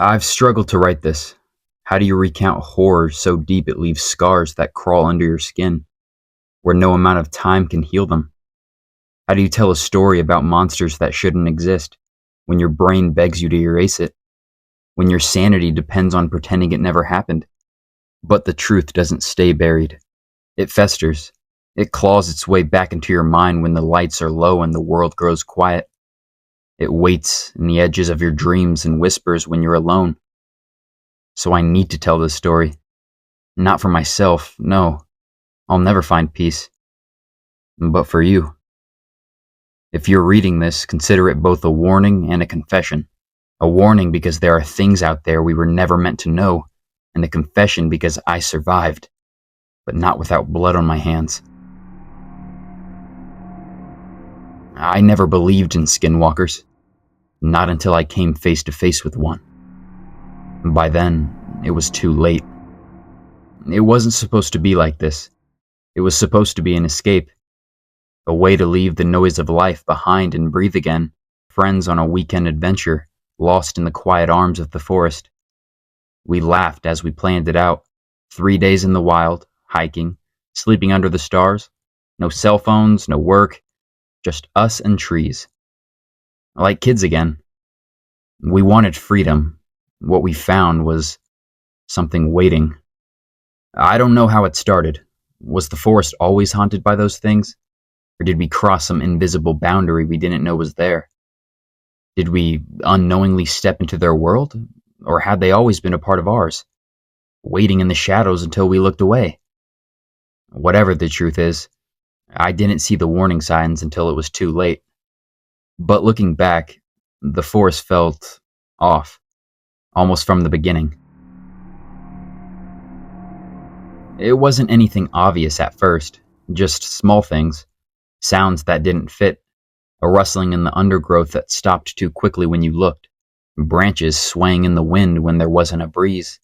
I've struggled to write this. How do you recount horror so deep it leaves scars that crawl under your skin, where no amount of time can heal them? How do you tell a story about monsters that shouldn't exist, when your brain begs you to erase it, when your sanity depends on pretending it never happened? But the truth doesn't stay buried. It festers. It claws its way back into your mind when the lights are low and the world grows quiet. It waits in the edges of your dreams and whispers when you're alone. So I need to tell this story. Not for myself, no. I'll never find peace. But for you. If you're reading this, consider it both a warning and a confession. A warning because there are things out there we were never meant to know, and a confession because I survived, but not without blood on my hands. I never believed in skinwalkers. Not until I came face to face with one. By then, it was too late. It wasn't supposed to be like this. It was supposed to be an escape. A way to leave the noise of life behind and breathe again. Friends on a weekend adventure, lost in the quiet arms of the forest. We laughed as we planned it out. 3 days in the wild, hiking, sleeping under the stars. No cell phones, no work, just us and trees. Like kids again. We wanted freedom. What we found was something waiting. I don't know how it started. Was the forest always haunted by those things? Or did we cross some invisible boundary we didn't know was there? Did we unknowingly step into their world? Or had they always been a part of ours, waiting in the shadows until we looked away? Whatever the truth is, I didn't see the warning signs until it was too late. But looking back, the forest felt off, almost from the beginning. It wasn't anything obvious at first, just small things, sounds that didn't fit, a rustling in the undergrowth that stopped too quickly when you looked, branches swaying in the wind when there wasn't a breeze,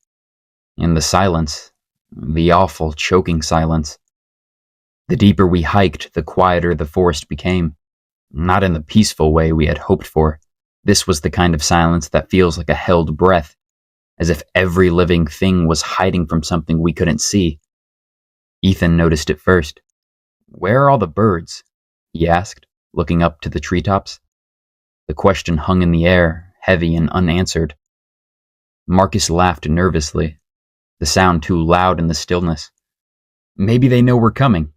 and the silence, the awful, choking silence. The deeper we hiked, the quieter the forest became, not in the peaceful way we had hoped for. This was the kind of silence that feels like a held breath, as if every living thing was hiding from something we couldn't see. Ethan noticed it first. "Where are all the birds?" he asked, looking up to the treetops. The question hung in the air, heavy and unanswered. Marcus laughed nervously, the sound too loud in the stillness. "Maybe they know we're coming."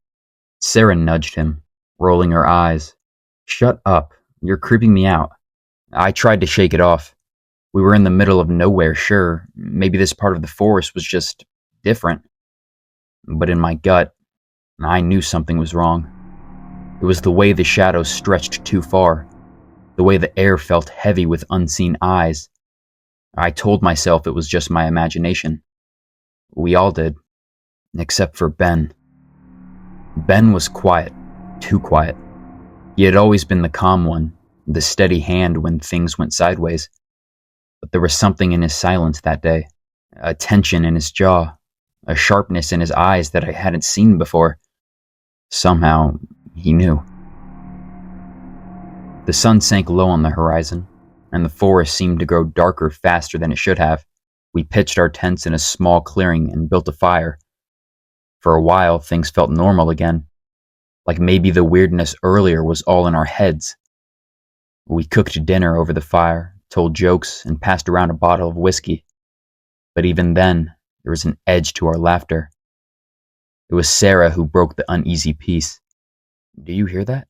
Sarah nudged him, rolling her eyes. "Shut up, you're creeping me out." I tried to shake it off. We were in the middle of nowhere, sure. Maybe this part of the forest was just different. But in my gut, I knew something was wrong. It was the way the shadows stretched too far, the way the air felt heavy with unseen eyes. I told myself it was just my imagination. We all did, except for Ben. Ben was quiet, too quiet. He had always been the calm one, the steady hand when things went sideways. But there was something in his silence that day, a tension in his jaw, a sharpness in his eyes that I hadn't seen before. Somehow, he knew. The sun sank low on the horizon, and the forest seemed to grow darker faster than it should have. We pitched our tents in a small clearing and built a fire. For a while, things felt normal again, like maybe the weirdness earlier was all in our heads. We cooked dinner over the fire, told jokes, and passed around a bottle of whiskey. But even then, there was an edge to our laughter. It was Sarah who broke the uneasy peace. "Do you hear that?"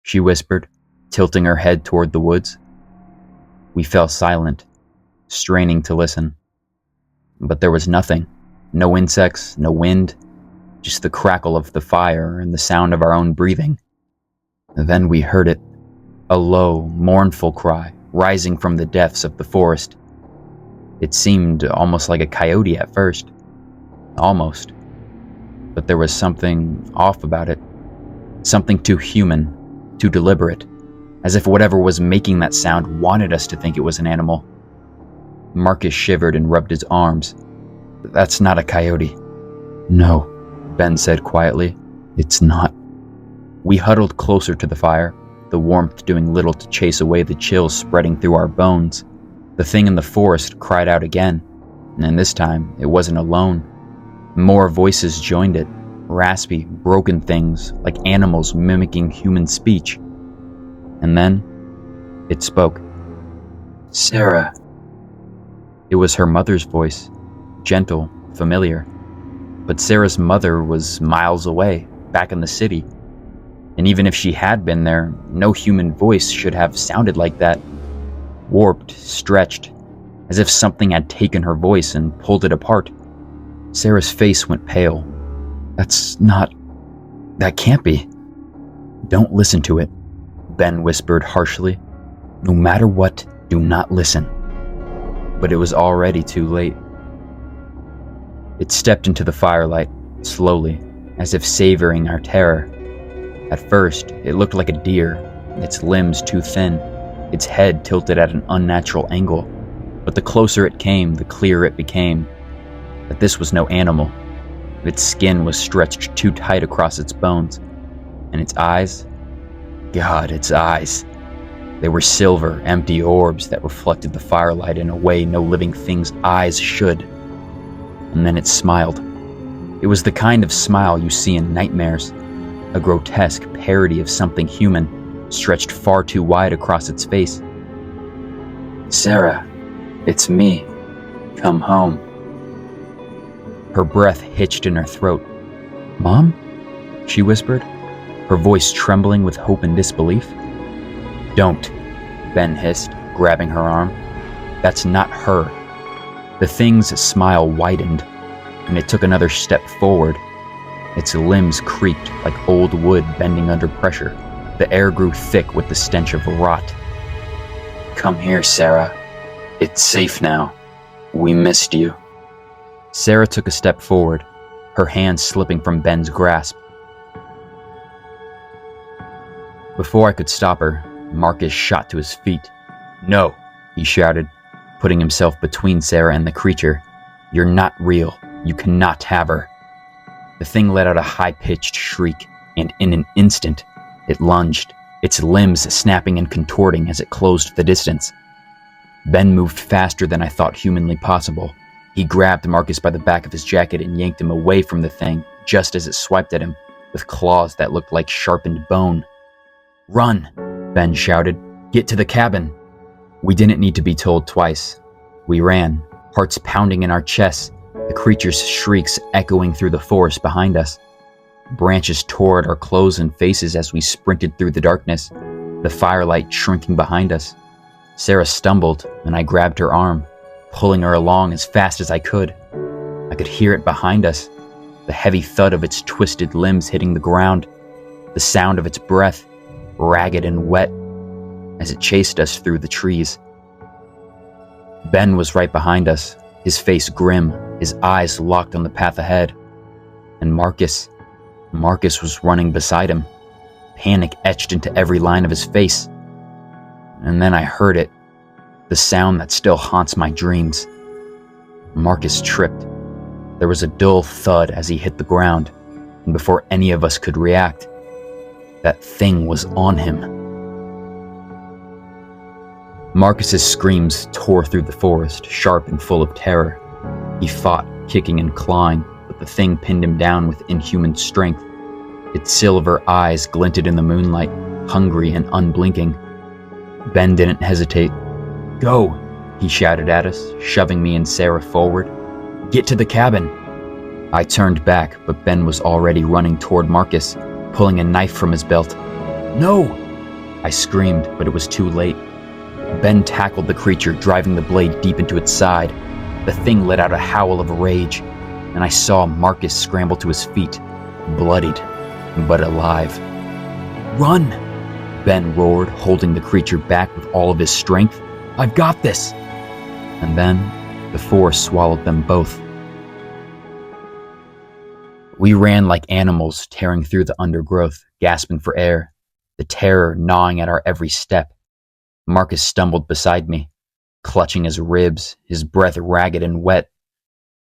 she whispered, tilting her head toward the woods. We fell silent, straining to listen. But there was nothing. No insects, no wind, just the crackle of the fire and the sound of our own breathing. Then we heard it, a low, mournful cry rising from the depths of the forest. It seemed almost like a coyote at first. Almost. But there was something off about it. Something too human, too deliberate, as if whatever was making that sound wanted us to think it was an animal. Marcus shivered and rubbed his arms. "That's not a coyote." "No," Ben said quietly. "It's not." We huddled closer to the fire, the warmth doing little to chase away the chills spreading through our bones. The thing in the forest cried out again, and this time it wasn't alone. More voices joined it, raspy, broken things like animals mimicking human speech. And then it spoke. Sarah. It was her mother's voice, gentle, familiar. But Sarah's mother was miles away, back in the city. And even if she had been there, no human voice should have sounded like that. Warped, stretched, as if something had taken her voice and pulled it apart. Sarah's face went pale. That can't be. Don't listen to it, Ben whispered harshly. No matter what, do not listen. But it was already too late. It stepped into the firelight, slowly, as if savoring our terror. At first, it looked like a deer, its limbs too thin, its head tilted at an unnatural angle. But the closer it came, the clearer it became that this was no animal. Its skin was stretched too tight across its bones, and its eyes, God, its eyes. They were silver, empty orbs that reflected the firelight in a way no living thing's eyes should. And then it smiled. It was the kind of smile you see in nightmares, a grotesque parody of something human, stretched far too wide across its face. Sarah, it's me. Come home. Her breath hitched in her throat. Mom? She whispered, her voice trembling with hope and disbelief. Don't, Ben hissed, grabbing her arm. That's not her. The thing's smile widened, and it took another step forward. Its limbs creaked like old wood bending under pressure. The air grew thick with the stench of rot. Come here, Sarah. It's safe now. We missed you. Sarah took a step forward, her hand slipping from Ben's grasp. Before I could stop her, Marcus shot to his feet. No, he shouted, putting himself between Sarah and the creature. You're not real. You cannot have her. The thing let out a high-pitched shriek, and in an instant, it lunged, its limbs snapping and contorting as it closed the distance. Ben moved faster than I thought humanly possible. He grabbed Marcus by the back of his jacket and yanked him away from the thing, just as it swiped at him, with claws that looked like sharpened bone. Run, Ben shouted. Get to the cabin. We didn't need to be told twice. We ran, hearts pounding in our chests, the creature's shrieks echoing through the forest behind us. Branches tore at our clothes and faces as we sprinted through the darkness, the firelight shrinking behind us. Sarah stumbled, and I grabbed her arm, pulling her along as fast as I could. I could hear it behind us, the heavy thud of its twisted limbs hitting the ground, the sound of its breath, ragged and wet, as it chased us through the trees. Ben was right behind us, his face grim, his eyes locked on the path ahead. And Marcus was running beside him, panic etched into every line of his face. And then I heard it, the sound that still haunts my dreams. Marcus tripped. There was a dull thud as he hit the ground, and before any of us could react, that thing was on him. Marcus's screams tore through the forest, sharp and full of terror. He fought, kicking and clawing, but the thing pinned him down with inhuman strength. Its silver eyes glinted in the moonlight, hungry and unblinking. Ben didn't hesitate. Go, he shouted at us, shoving me and Sarah forward. Get to the cabin. I turned back, but Ben was already running toward Marcus, pulling a knife from his belt. No! I screamed, but it was too late. Ben tackled the creature, driving the blade deep into its side. The thing let out a howl of rage, and I saw Marcus scramble to his feet, bloodied, but alive. Run! Ben roared, holding the creature back with all of his strength. I've got this! And then, the force swallowed them both. We ran like animals, tearing through the undergrowth, gasping for air, the terror gnawing at our every step. Marcus stumbled beside me, clutching his ribs, his breath ragged and wet.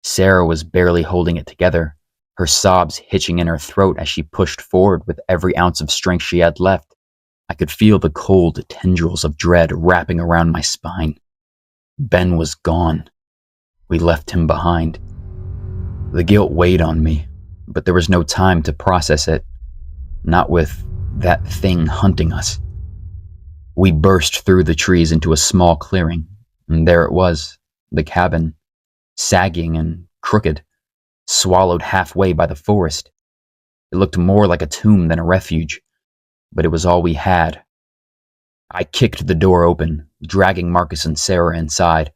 Sarah was barely holding it together, her sobs hitching in her throat as she pushed forward with every ounce of strength she had left. I could feel the cold tendrils of dread wrapping around my spine. Ben was gone. We left him behind. The guilt weighed on me, but there was no time to process it, not with that thing hunting us. We burst through the trees into a small clearing, and there it was, the cabin, sagging and crooked, swallowed halfway by the forest. It looked more like a tomb than a refuge, but it was all we had. I kicked the door open, dragging Marcus and Sarah inside.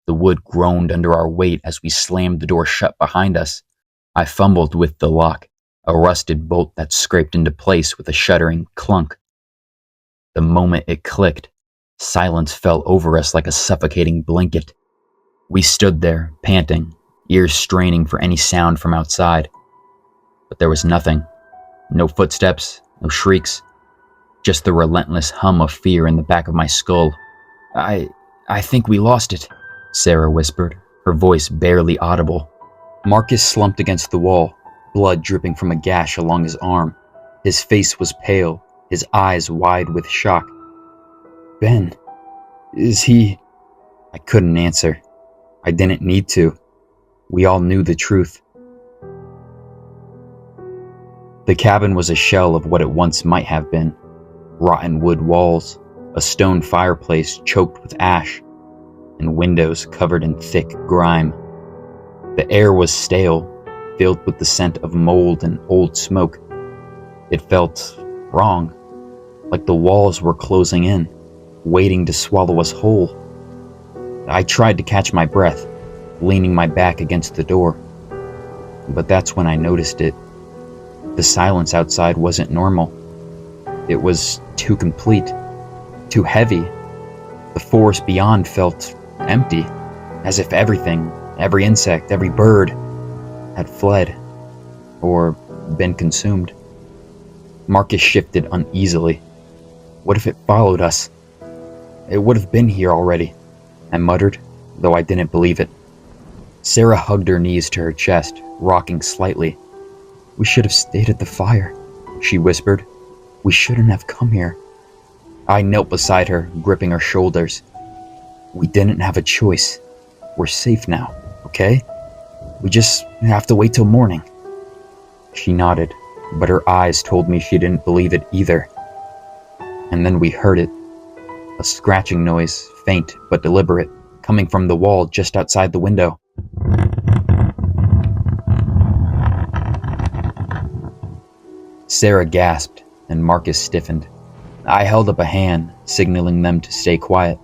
The wood groaned under our weight as we slammed the door shut behind us. I fumbled with the lock, a rusted bolt that scraped into place with a shuddering clunk. The moment it clicked, silence fell over us like a suffocating blanket. We stood there, panting, ears straining for any sound from outside. But there was nothing. No footsteps, no shrieks, just the relentless hum of fear in the back of my skull. I think we lost it, Sarah whispered, her voice barely audible. Marcus slumped against the wall, blood dripping from a gash along his arm. His face was pale, his eyes wide with shock. Ben, is he... I couldn't answer. I didn't need to. We all knew the truth. The cabin was a shell of what it once might have been. Rotten wood walls, a stone fireplace choked with ash, and windows covered in thick grime. The air was stale, filled with the scent of mold and old smoke. It felt wrong, like the walls were closing in, waiting to swallow us whole. I tried to catch my breath, leaning my back against the door. But that's when I noticed it. The silence outside wasn't normal. It was too complete, too heavy. The forest beyond felt empty, as if everything, every insect, every bird, had fled or been consumed. Marcus shifted uneasily. What if it followed us? It would have been here already, I muttered, though I didn't believe it. Sarah hugged her knees to her chest, rocking slightly. We should have stayed at the fire, she whispered. We shouldn't have come here. I knelt beside her, gripping her shoulders. We didn't have a choice. We're safe now, okay? We just have to wait till morning. She nodded, but her eyes told me she didn't believe it either. And then we heard it. A scratching noise, faint but deliberate, coming from the wall just outside the window. Sarah gasped, and Marcus stiffened. I held up a hand, signaling them to stay quiet.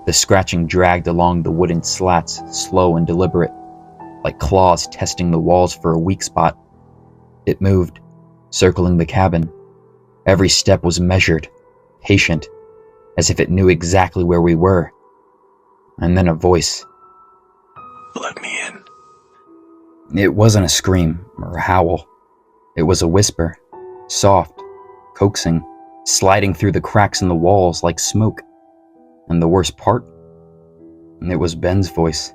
The scratching dragged along the wooden slats, slow and deliberate, like claws testing the walls for a weak spot. It moved, circling the cabin. Every step was measured, patient, as if it knew exactly where we were. And then a voice. Let me in. It wasn't a scream or a howl. It was a whisper, soft, coaxing, sliding through the cracks in the walls like smoke. And the worst part? It was Ben's voice.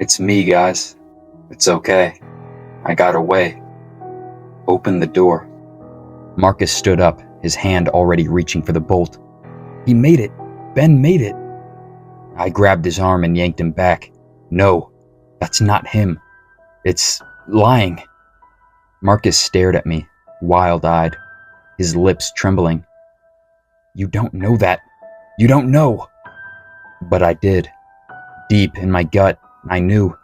It's me, guys. It's okay. I got away. Open the door. Marcus stood up, his hand already reaching for the bolt. He made it. Ben made it. I grabbed his arm and yanked him back. No, that's not him. It's lying. Marcus stared at me, wild-eyed, his lips trembling. You don't know that. You don't know. But I did. Deep in my gut, I knew.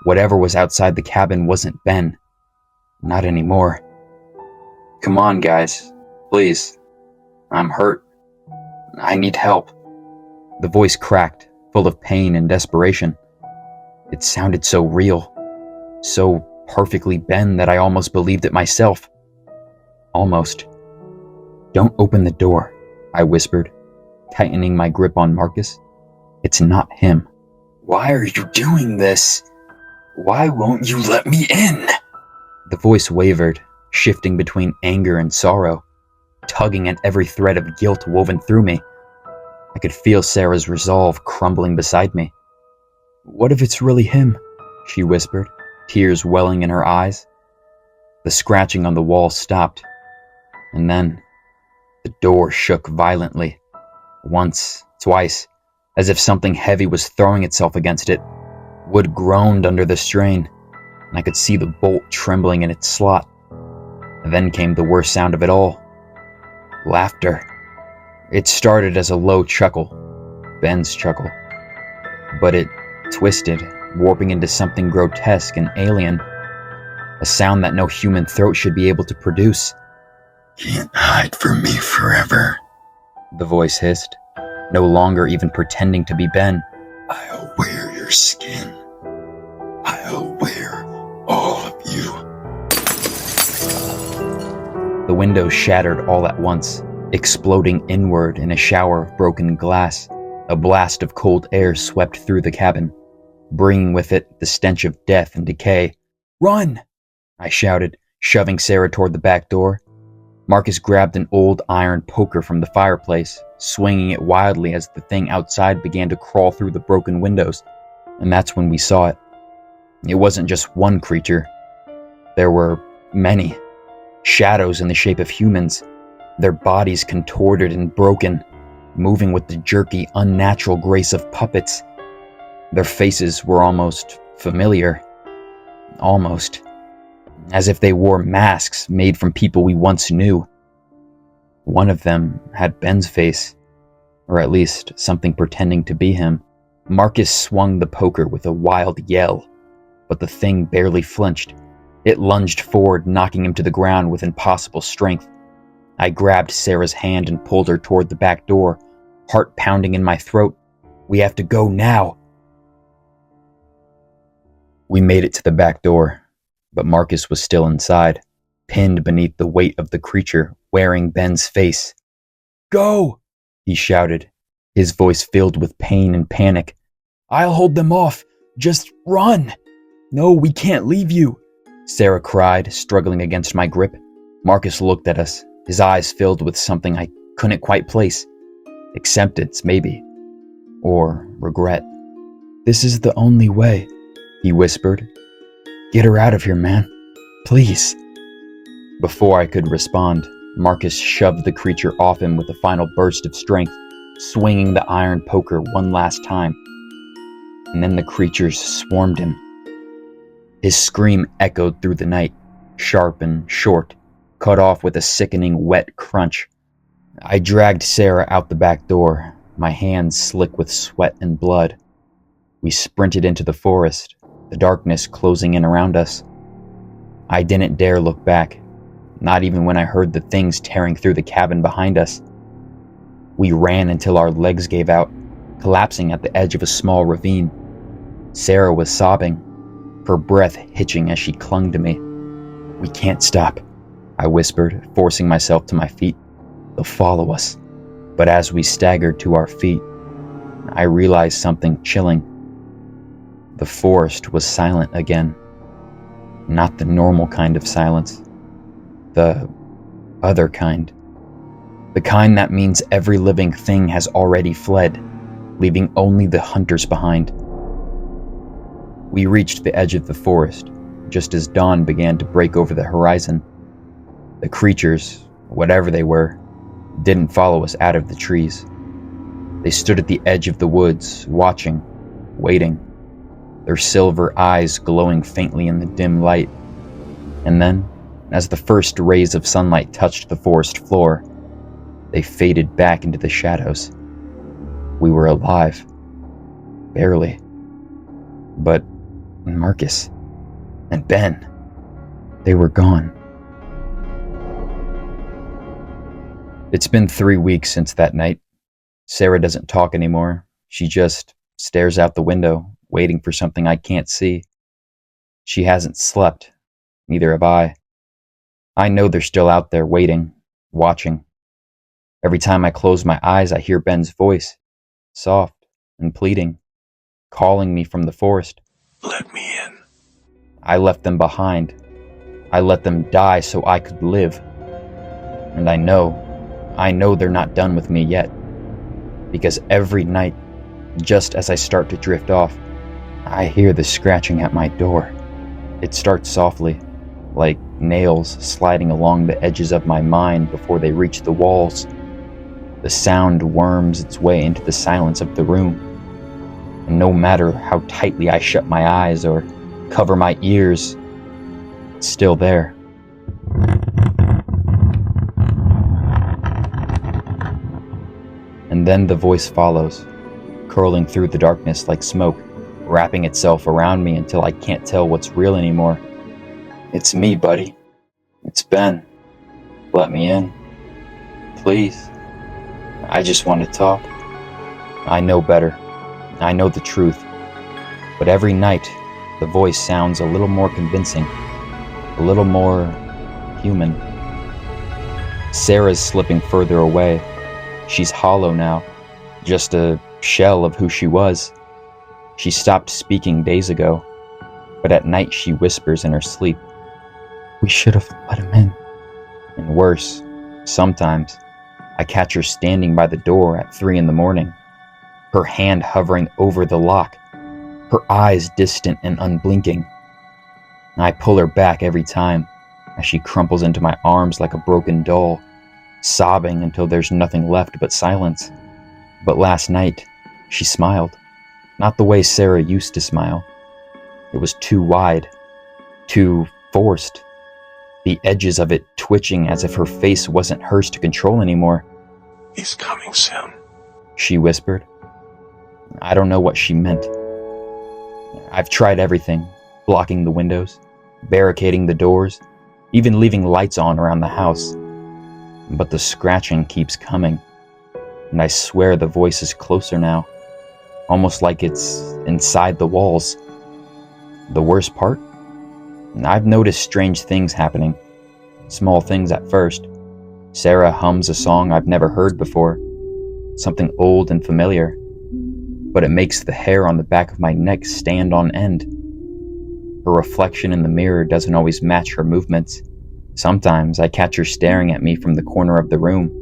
Whatever was outside the cabin wasn't Ben. Not anymore. Come on, guys. Please. I'm hurt. I need help. The voice cracked, full of pain and desperation. It sounded so real, so perfectly Ben that I almost believed it myself. Almost. Don't open the door, I whispered, tightening my grip on Marcus. It's not him. Why are you doing this? Why won't you let me in? The voice wavered, shifting between anger and sorrow, tugging at every thread of guilt woven through me. I could feel Sarah's resolve crumbling beside me. What if it's really him? She whispered, tears welling in her eyes. The scratching on the wall stopped, and then the door shook violently. Once, twice, as if something heavy was throwing itself against it. Wood groaned under the strain, and I could see the bolt trembling in its slot. Then came the worst sound of it all. Laughter. It started as a low chuckle, Ben's chuckle, but it twisted, warping into something grotesque and alien, a sound that no human throat should be able to produce. Can't hide from me forever. The voice hissed, no longer even pretending to be Ben. I'll wear your skin. I'll wear all of you. The window shattered all at once, exploding inward in a shower of broken glass. A blast of cold air swept through the cabin, bringing with it the stench of death and decay. "Run!" I shouted, shoving Sarah toward the back door. Marcus grabbed an old iron poker from the fireplace, swinging it wildly as the thing outside began to crawl through the broken windows, and that's when we saw it. It wasn't just one creature. There were many. Shadows in the shape of humans, their bodies contorted and broken, moving with the jerky, unnatural grace of puppets. Their faces were almost familiar. Almost. As if they wore masks made from people we once knew. One of them had Ben's face, or at least something pretending to be him. Marcus swung the poker with a wild yell, but the thing barely flinched. It lunged forward, knocking him to the ground with impossible strength. I grabbed Sarah's hand and pulled her toward the back door, heart pounding in my throat. "We have to go now." We made it to the back door, but Marcus was still inside, pinned beneath the weight of the creature wearing Ben's face. "Go!" he shouted, his voice filled with pain and panic. "I'll hold them off. Just run!" "No, we can't leave you," Sarah cried, struggling against my grip. Marcus looked at us, his eyes filled with something I couldn't quite place. Acceptance, maybe. Or regret. "This is the only way," he whispered. "Get her out of here, man. Please." Before I could respond, Marcus shoved the creature off him with a final burst of strength, swinging the iron poker one last time. And then the creatures swarmed him. His scream echoed through the night, sharp and short, cut off with a sickening wet crunch. I dragged Sarah out the back door, my hands slick with sweat and blood. We sprinted into the forest, the darkness closing in around us. I didn't dare look back, not even when I heard the things tearing through the cabin behind us. We ran until our legs gave out, collapsing at the edge of a small ravine. Sarah was sobbing, her breath hitching as she clung to me. "We can't stop," I whispered, forcing myself to my feet. "They'll follow us." But as we staggered to our feet, I realized something chilling. The forest was silent again. Not the normal kind of silence. The other kind. The kind that means every living thing has already fled, leaving only the hunters behind. We reached the edge of the forest, just as dawn began to break over the horizon. The creatures, whatever they were, didn't follow us out of the trees. They stood at the edge of the woods, watching, waiting, their silver eyes glowing faintly in the dim light. And then, as the first rays of sunlight touched the forest floor, they faded back into the shadows. We were alive. Barely. But Marcus and Ben, they were gone. It's been 3 weeks since that night. Sarah doesn't talk anymore. She just stares out the window, waiting for something I can't see. She hasn't slept. Neither have I. I know they're still out there waiting, watching. Every time I close my eyes, I hear Ben's voice, soft and pleading, calling me from the forest. Let me in. I left them behind. I let them die so I could live. And I know they're not done with me yet. Because every night, just as I start to drift off, I hear the scratching at my door. It starts softly, like nails sliding along the edges of my mind before they reach the walls. The sound worms its way into the silence of the room, and no matter how tightly I shut my eyes or cover my ears, it's still there. And then the voice follows, curling through the darkness like smoke, wrapping itself around me until I can't tell what's real anymore. It's me, buddy. It's Ben. Let me in. Please. I just want to talk. I know better. I know the truth. But every night, the voice sounds a little more convincing, a little more human. Sarah's slipping further away. She's hollow now, just a shell of who she was. She stopped speaking days ago, but at night she whispers in her sleep, "We should have let him in." And worse, sometimes, I catch her standing by the door at 3 a.m, her hand hovering over the lock, her eyes distant and unblinking. I pull her back every time, as she crumples into my arms like a broken doll, sobbing until there's nothing left but silence. But last night, she smiled. Not the way Sarah used to smile. It was too wide, too forced, the edges of it twitching as if her face wasn't hers to control anymore. He's coming soon, She whispered. I don't know what she meant. I've tried everything, blocking the windows, barricading the doors, even leaving lights on around the house. But the scratching keeps coming, and I swear the voice is closer now, almost like it's inside the walls. The worst part? I've noticed strange things happening. Small things at first. Sarah hums a song I've never heard before, something old and familiar, but it makes the hair on the back of my neck stand on end. Her reflection in the mirror doesn't always match her movements. Sometimes I catch her staring at me from the corner of the room,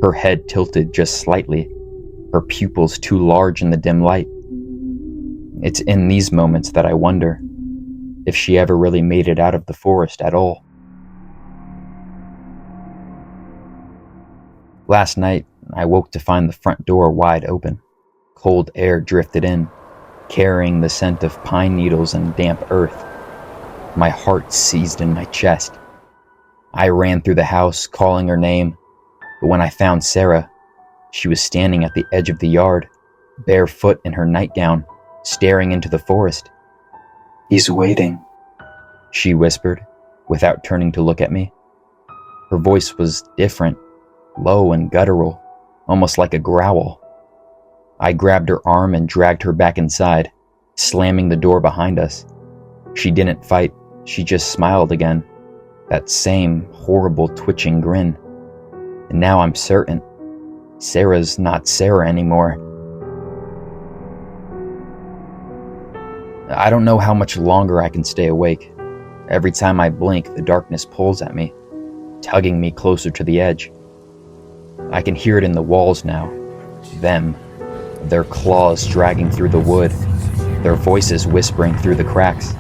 her head tilted just slightly, her pupils too large in the dim light. It's in these moments that I wonder if she ever really made it out of the forest at all. Last night, I woke to find the front door wide open. Cold air drifted in, carrying the scent of pine needles and damp earth. My heart seized in my chest. I ran through the house, calling her name, but when I found Sarah, she was standing at the edge of the yard, barefoot in her nightgown, staring into the forest. He's waiting, She whispered, without turning to look at me. Her voice was different, low and guttural, almost like a growl. I grabbed her arm and dragged her back inside, slamming the door behind us. She didn't fight, she just smiled again, that same horrible twitching grin. And now I'm certain, Sarah's not Sarah anymore. I don't know how much longer I can stay awake. Every time I blink, the darkness pulls at me, tugging me closer to the edge. I can hear it in the walls now. Them, their claws dragging through the wood, their voices whispering through the cracks.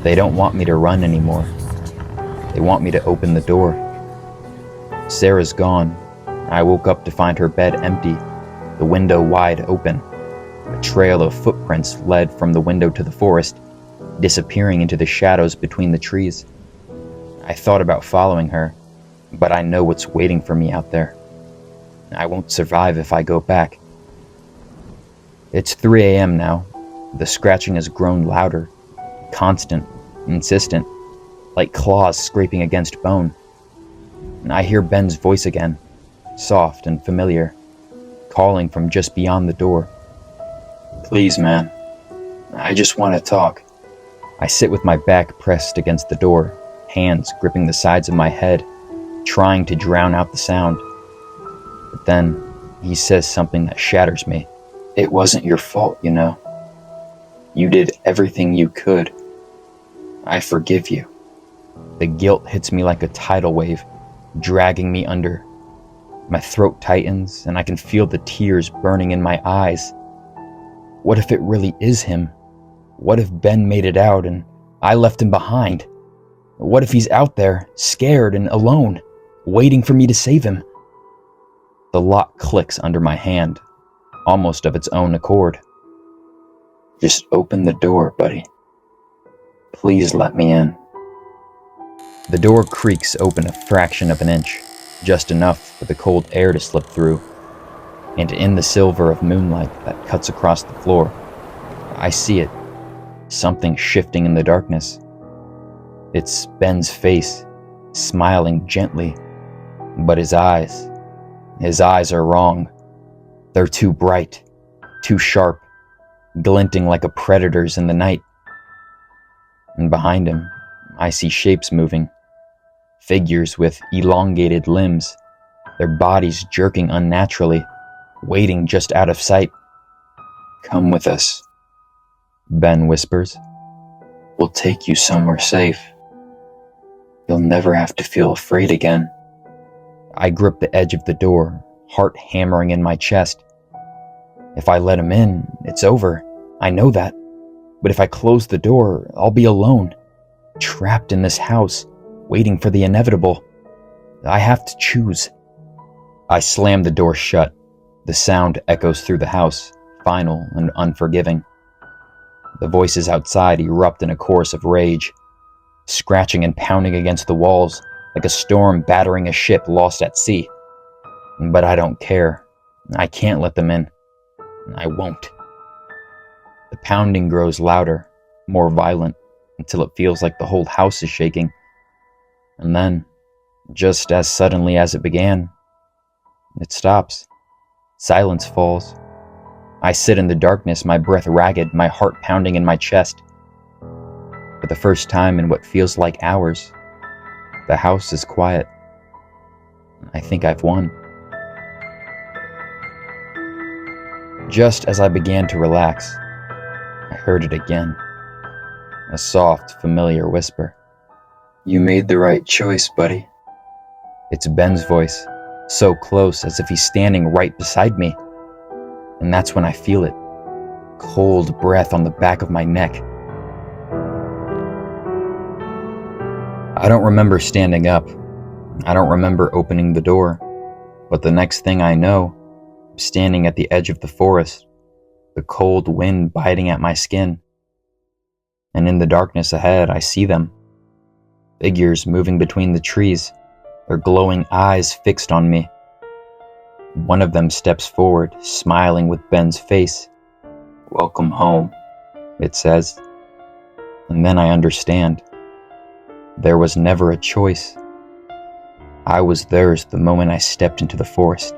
They don't want me to run anymore. They want me to open the door. Sarah's gone. I woke up to find her bed empty, the window wide open. A trail of footprints led from the window to the forest, disappearing into the shadows between the trees. I thought about following her, but I know what's waiting for me out there. I won't survive if I go back. It's 3 a.m. now. The scratching has grown louder, constant, insistent, like claws scraping against bone. And I hear Ben's voice again, soft and familiar, calling from just beyond the door. Please, man. I just want to talk. I sit with my back pressed against the door, hands gripping the sides of my head, trying to drown out the sound. But then, he says something that shatters me. It wasn't your fault, you know. You did everything you could. I forgive you. The guilt hits me like a tidal wave, dragging me under. My throat tightens, and I can feel the tears burning in my eyes. What if it really is him? What if Ben made it out and I left him behind? What if he's out there, scared and alone, waiting for me to save him? The lock clicks under my hand, almost of its own accord. Just open the door, buddy. Please let me in. The door creaks open a fraction of an inch, just enough for the cold air to slip through, and in the silver of moonlight that cuts across the floor, I see it, something shifting in the darkness. It's Ben's face, smiling gently, but his eyes are wrong. They're too bright, too sharp, glinting like a predator's in the night. And behind him, I see shapes moving, figures with elongated limbs, their bodies jerking unnaturally, waiting just out of sight. Come with us. Ben whispers. We'll take you somewhere safe. You'll never have to feel afraid again. I grip the edge of the door, heart hammering in my chest. If I let him in, it's over. I know that. But if I close the door, I'll be alone, trapped in this house, waiting for the inevitable. I have to choose. I slam the door shut. The sound echoes through the house, final and unforgiving. The voices outside erupt in a chorus of rage, scratching and pounding against the walls like a storm battering a ship lost at sea. But I don't care. I can't let them in. I won't. The pounding grows louder, more violent, until it feels like the whole house is shaking. And then, just as suddenly as it began, it stops. Silence falls. I sit in the darkness, my breath ragged, my heart pounding in my chest. For the first time in what feels like hours, the house is quiet. I think I've won. Just as I began to relax, I heard it again. A soft, familiar whisper. You made the right choice, buddy. It's Ben's voice, so close as if he's standing right beside me. And that's when I feel it. Cold breath on the back of my neck. I don't remember standing up. I don't remember opening the door. But the next thing I know, I'm standing at the edge of the forest, the cold wind biting at my skin. And in the darkness ahead, I see them. Figures moving between the trees, their glowing eyes fixed on me. One of them steps forward, smiling with Ben's face. Welcome home, it says. And then I understand. There was never a choice. I was theirs the moment I stepped into the forest.